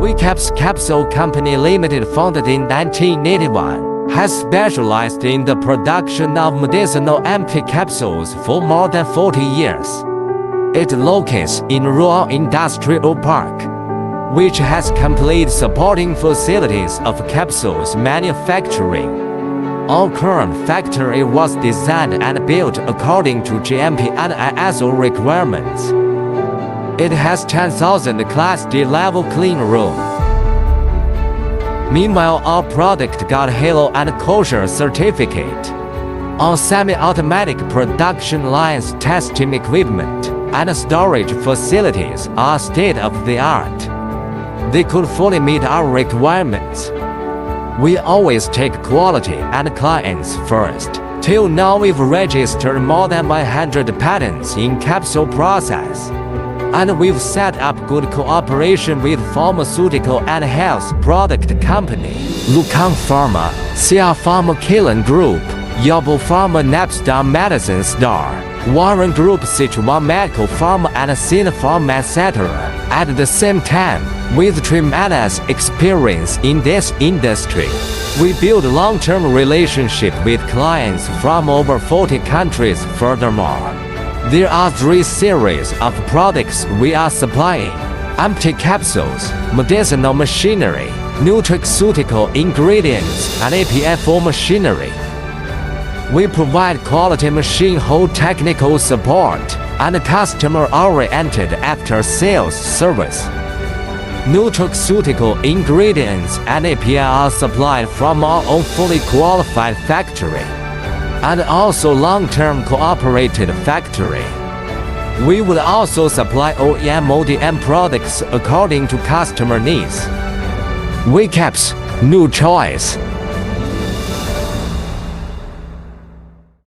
Wecaps Capsule Company Limited, founded in 1981, has specialized in the production of medicinal empty capsules for more than 40 years. It locates in Rural Industrial Park, which has complete supporting facilities of capsules manufacturing. Our current factory was designed and built according to GMP and ISO requirements. It has 10,000 Class D level clean room. Meanwhile, our product got HALAL and KOSHER certificate. Our semi-automatic production lines, testing equipment, and storage facilities are state-of-the-art. They could fully meet our requirements. We always take quality and clients first. Till now we've registered more than 100 patents in capsule process. And we've set up good cooperation with pharmaceutical and health product company, Lukang Pharma, CR Pharma Killen Group, Yabo Pharma Napstar Medicine Star, Warren Group Sichuan Medical Pharma and Sinopharm etc. At the same time, with tremendous experience in this industry, we build long-term relationship with clients from over 40 countries. Furthermore, there are 3 series of products we are supplying: empty capsules, medicinal machinery, nutraceutical ingredients, and API4 machinery. We provide quality machine hold technical support and customer-oriented after-sales service. Nutraceutical ingredients and API are supplied from our own fully qualified factory, and also long-term cooperated factory. We will also supply OEM ODM products according to customer needs. Wecaps, new choice.